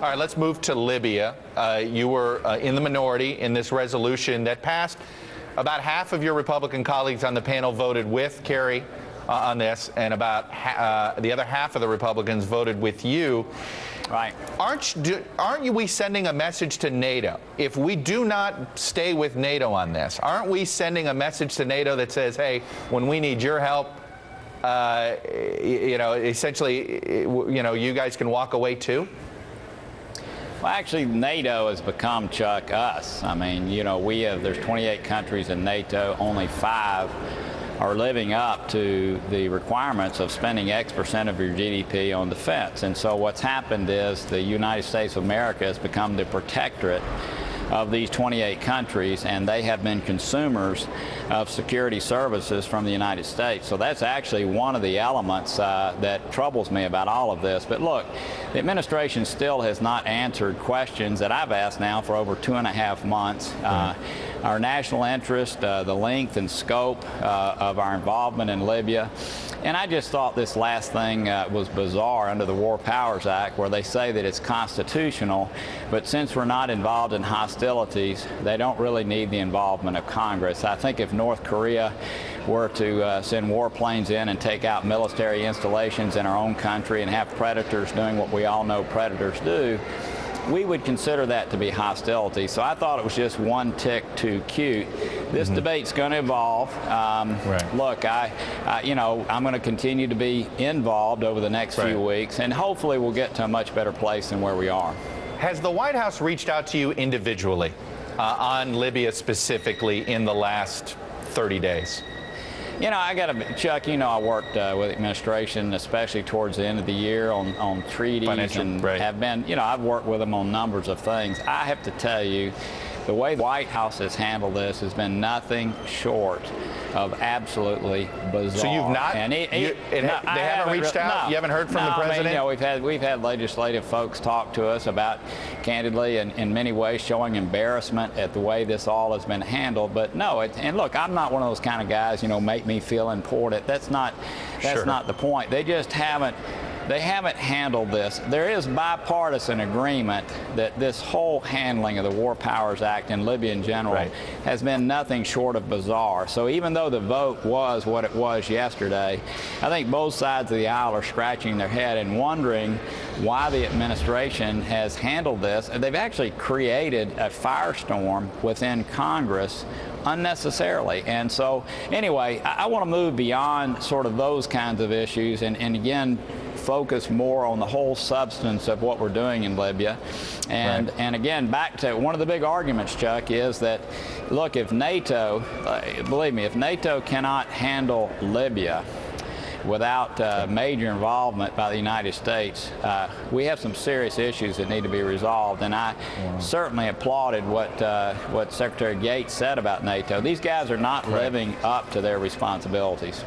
right, let's move to Libya. You were in the minority in this resolution that passed. About half of your Republican colleagues on the panel voted with Kerry on this, and about the other half of the Republicans voted with you. Right. Aren't we sending a message to NATO? If we do not stay with NATO on this, aren't we sending a message to NATO that says, hey, when we need your help, essentially, you guys can walk away too? Well, actually, NATO has become, Chuck, us. I mean, there's 28 countries in NATO, only 5 are living up to the requirements of spending X% of your GDP on defense. And so what's happened is the United States of America has become the protectorate of these 28 countries, and they have been consumers of security services from the United States. So that's actually one of the elements that troubles me about all of this. But look, the administration still has not answered questions that I've asked now for over 2.5 months. Our national interest, the length and scope of our involvement in Libya. And I just thought this last thing was bizarre under the War Powers Act, where they say that it's constitutional, but since we're not involved in hostilities, they don't really need the involvement of Congress. I think if North Korea were to send warplanes in and take out military installations in our own country and have predators doing what we all know predators do, we would consider that to be hostility. So I thought it was just one tick too cute. This debate's going to evolve. Look, I'm going to continue to be involved over the next few weeks, and hopefully we'll get to a much better place than where we are. Has the White House reached out to you individually on Libya specifically in the last 30 days? Chuck, I worked with the administration, especially towards the end of the year on treaties, have been, I've worked with them on numbers of things. I have to tell you, the way the White House has handled this has been nothing short of absolutely bizarre. So you've not? They haven't reached out? No, you haven't heard from the president? I mean, we've had legislative folks talk to us about, candidly, in many ways, showing embarrassment at the way this all has been handled. But no, and look, I'm not one of those kind of guys, make me feel important. That's not the point. They just haven't. They haven't handled this. There is bipartisan agreement that this whole handling of the War Powers Act and Libya in general has been nothing short of bizarre. So even though the vote was what it was yesterday, I think both sides of the aisle are scratching their head and wondering why the administration has handled this. They've actually created a firestorm within Congress unnecessarily. And so anyway, I want to move beyond sort of those kinds of issues and again focus more on the whole substance of what we're doing in Libya. And again, back to one of the big arguments, Chuck, is that, look, if NATO, believe me, if NATO cannot handle Libya without major involvement by the United States, we have some serious issues that need to be resolved. And I certainly applauded what Secretary Gates said about NATO. These guys are not living up to their responsibilities.